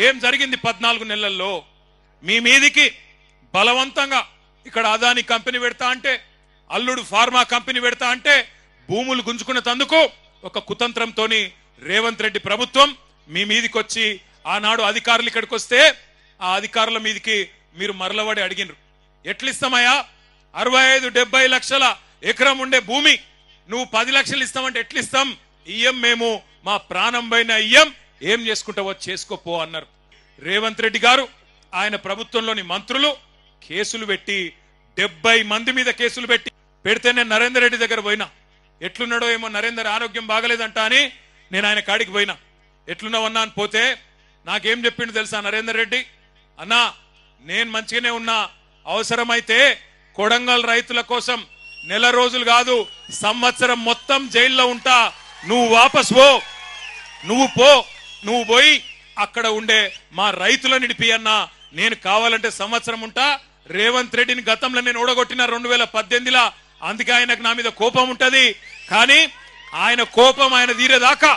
ఏం జరిగింది 14 నెలల్లో? మీ మీదికి బలవంతంగా ఇక్కడ అదాని కంపెనీ పెడతా అంటే, అల్లుడు ఫార్మా కంపెనీ పెడతా అంటే భూములు గుంజుకున్న తందుకు ఒక కుతంత్రంతోని రేవంత్ రెడ్డి ప్రభుత్వం మీ మీదికి వచ్చి ఆనాడు అధికారులు ఇక్కడికి వస్తే ఆ అధికారుల మీదికి మీరు మరలబడి అడిగినరు. ఎట్లిస్తామయ్యా 65-70 లక్షల ఎకరం ఉండే భూమి నువ్వు 10 లక్షలు ఇస్తామంటే ఎట్లిస్తాం? ఇయ్యం, మేము మా ప్రాణం పైన ఇయ్యం, ఏం చేసుకుంటావో చేసుకోపో అన్నారు. రేవంత్ రెడ్డి గారు ఆయన ప్రభుత్వంలోని మంత్రులు కేసులు పెట్టి 70 మంది మీద కేసులు పెడితే నేను నరేందర్ రెడ్డి దగ్గర పోయినా. ఎట్లున్నాడో ఏమో, నరేందర్ ఆరోగ్యం బాగలేదంట అని నేను ఆయన కాడికి పోయినా. ఎట్లున్నావన్నా అని పోతే నాకేం చెప్పిండు తెలుసా నరేందర్ రెడ్డి? అన్నా, నేను మంచిగానే ఉన్నా, అవసరమైతే కొడంగల్ రైతుల కోసం నెల రోజులు కాదు సంవత్సరం మొత్తం జైల్లో ఉంటా, నువ్వు వాపస్ పో, నువ్వు పోయి అక్కడ ఉండే మా రైతులను నిడిపి అన్నా, నేను కావాలంటే సంవత్సరం ఉంటా. రేవంత్ రెడ్డిని గతంలో నేను ఓడగొట్టిన 2018లో, అందుకే ఆయనకు నా మీద కోపం ఉంటది. కానీ ఆయన కోపం ఆయన తీరేదాకా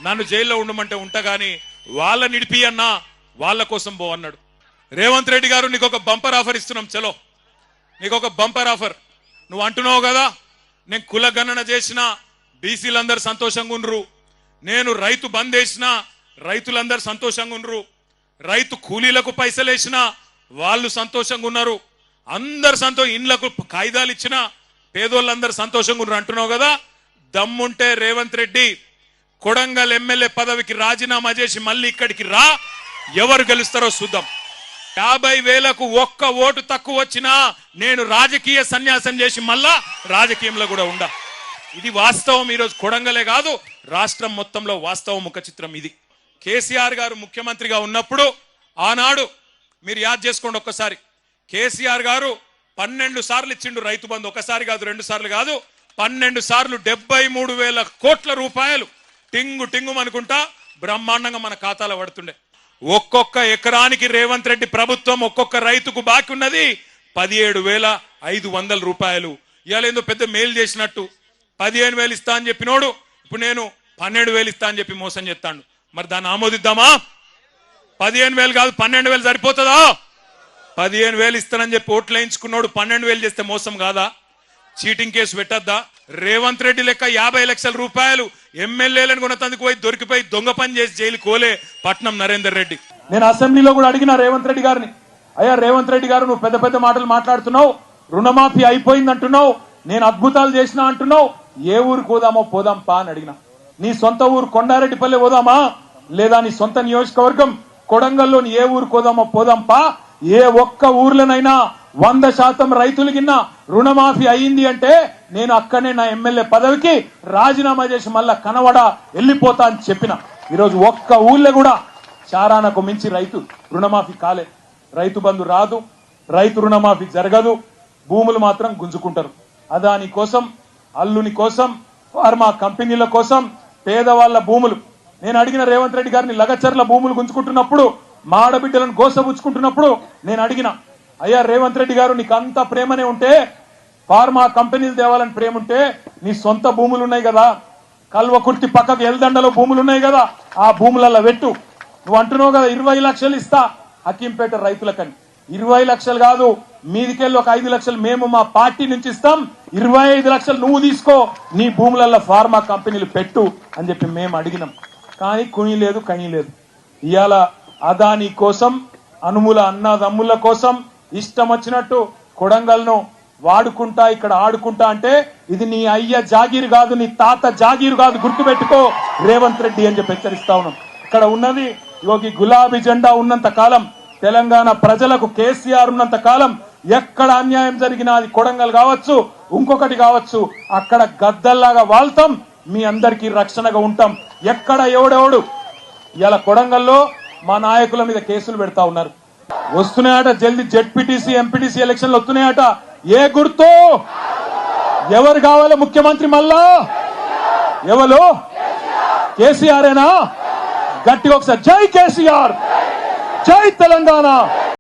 నన్ను జైల్లో ఉండమంటే ఉంటా, గాని వాళ్ళ నిడిపి అన్నా, వాళ్ళ కోసం పో అన్నాడు. రేవంత్ రెడ్డి గారు, నీకు ఒక బంపర్ ఆఫర్ ఇస్తున్నాం, చలో నీకు ఒక బంపర్ ఆఫర్. నువ్వు అంటున్నావు కదా నేను కులగణన చేసిన బీసీలందరూ సంతోషంగా ఉండ్రు, నేను రైతు బంద్ వేసిన రైతులందరూ సంతోషంగా ఉండ్రు, రైతు కూలీలకు పైసలు వేసిన వాళ్ళు సంతోషంగా ఉన్నారు, అందరు ఇండ్లకు కాయిదాలు ఇచ్చిన పేదోళ్ళందరూ సంతోషంగా ఉన్నారు అంటున్నావు కదా. దమ్ముంటే రేవంత్ రెడ్డి కొడంగల్ ఎమ్మెల్యే పదవికి రాజీనామా చేసి మళ్ళీ ఇక్కడికి రా, ఎవరు గెలుస్తారో చూద్దాం. 50,000కు ఒక్క ఓటు తక్కువ వచ్చినా నేను రాజకీయ సన్యాసం చేసి మళ్ళా రాజకీయంలో కూడా ఉండా. ఇది వాస్తవం. ఈరోజు కొడంగలే కాదు రాష్ట్రం మొత్తంలో వాస్తవం ముఖ చిత్రం ఇది. కేసీఆర్ గారు ముఖ్యమంత్రిగా ఉన్నప్పుడు ఆనాడు మీరు యాద్ చేసుకోండి ఒక్కసారి, కేసీఆర్ గారు 12 సార్లు ఇచ్చిండు రైతు బంధు. ఒకసారి కాదు, 2 సార్లు కాదు, 12 సార్లు 73,000 కోట్ల రూపాయలు టింగు టింగు అనుకుంటా బ్రహ్మాండంగా మన ఖాతాలో పడుతుండే. ఒక్కొక్క ఎకరానికి రేవంత్ రెడ్డి ప్రభుత్వం ఒక్కొక్క రైతుకు బాకీ ఉన్నది 17,500 రూపాయలు. ఇవాళ ఏందో పెద్ద మేలు చేసినట్టు 15,000 ఇస్తా అని చెప్పినోడు ఇప్పుడు నేను 12,000 ఇస్తా అని చెప్పి మోసం చేస్తాడు. మరి దాన్ని ఆమోదిద్దామా? 15,000 కాదు 12,000 సరిపోతుందా? 15,000 ఇస్తానని చెప్పి ఓట్లు వేయించుకున్నాడు 12,000 చేస్తే మోసం కాదా? చీటింగ్ కేసు పెట్టద్దా? రేవంత్ రెడ్డి లెక్క 50 లక్షల రూపాయలు ఎమ్మెల్యేలను కొనతందుకు పోయి దొరికిపోయి దొంగ పని చేసి జైలు కోలే పట్నం నరేందర్ రెడ్డి. నేను అసెంబ్లీలో కూడా అడిగిన రేవంత్ రెడ్డి గారిని, అయ్యా రేవంత్ రెడ్డి గారు, నువ్వు పెద్ద పెద్ద మాటలు మాట్లాడుతున్నావు, రుణమాఫీ అయిపోయింది అంటున్నావు, నేను అద్భుతాలు చేసినా అంటున్నావు, ఏ ఊరికి పోదామో పోదాం పా అని అడిగిన. నీ సొంత ఊరు కొండారెడ్డిపల్లి పోదామా, లేదా నీ సొంత నియోజకవర్గం కొడంగల్లోని ఏ ఊరికి పోదామో పోదాం పా. ఏ ఒక్క ఊర్లోనైనా 100% రైతులు కింద రుణమాఫీ అయింది అంటే నేను అక్కడనే నా ఎమ్మెల్యే పదవికి రాజీనామా చేసి మళ్ళా కనవడ వెళ్ళిపోతా అని చెప్పిన. ఈరోజు ఒక్క ఊళ్ళో కూడా చారానకు మించి రైతు రుణమాఫీ కాలే. రైతు బంధు రాదు, రైతు రుణమాఫీ జరగదు, భూములు మాత్రం గుంజుకుంటారు. అదాని కోసం, అల్లుని కోసం, ఫార్మా కంపెనీల కోసం పేదవాళ్ల భూములు. నేను అడిగిన రేవంత్ రెడ్డి గారిని, లగచర్ల భూములు గుంజుకుంటున్నప్పుడు, మాడబిడ్డలను గోసబుచ్చుకుంటున్నప్పుడు నేను అడిగిన, అయ్యా రేవంత్ రెడ్డి గారు, నీకు అంత ప్రేమనే ఉంటే, ఫార్మా కంపెనీలు తేవాలని ప్రేమ ఉంటే, నీ సొంత భూములు ఉన్నాయి కదా, కల్వకుర్తి పక్కకు ఎల్దండలో భూములు ఉన్నాయి కదా, ఆ భూములలో పెట్టు. నువ్వు అంటున్నావు కదా 20 లక్షలు ఇస్తా హకీంపేట రైతులకని. 20 లక్షలు కాదు, మీదికెళ్ళి ఒక 5 లక్షలు మేము మా పార్టీ నుంచి ఇస్తాం, 25 లక్షలు నువ్వు తీసుకో, నీ భూములలో ఫార్మా కంపెనీలు పెట్టు అని చెప్పి మేము అడిగినాం. కానీ కుని లేదు, కని లేదు. ఇవాళ అదాని కోసం, అనుముల అన్నదమ్ముల కోసం ఇష్టం వచ్చినట్టు కొడంగల్ను వాడుకుంటా, ఇక్కడ ఆడుకుంటా అంటే ఇది నీ అయ్య జాగీరు కాదు, నీ తాత జాగీరు కాదు, గుర్తుపెట్టుకో రేవంత్ రెడ్డి అని చెప్పి హెచ్చరిస్తా ఉన్నాం. ఇక్కడ ఉన్నది యోగి గులాబీ జెండా ఉన్నంత కాలం, తెలంగాణ ప్రజలకు కేసీఆర్ ఉన్నంత కాలం ఎక్కడ అన్యాయం జరిగినా, అది కొడంగల్ కావచ్చు, ఇంకొకటి కావచ్చు, అక్కడ గద్దల్లాగా వాళ్తాం, మీ అందరికీ రక్షణగా ఉంటాం. ఎక్కడ ఎవడెవడు ఇలా కొడంగల్లో మా నాయకుల మీద కేసులు పెడతా ఉన్నారు. వస్తున్నాయట జల్దీ జెడ్పీటీసీ, ఎంపీటీసీ ఎలక్షన్లు వస్తున్నాయట. ఏ గుర్తు? ఎవరు కావాలి ముఖ్యమంత్రి? మళ్ళా ఎవరు? కేసీఆర్ ఏనా? గట్టిగా ఒకసారి జై కేసీఆర్, జై తెలంగాణ.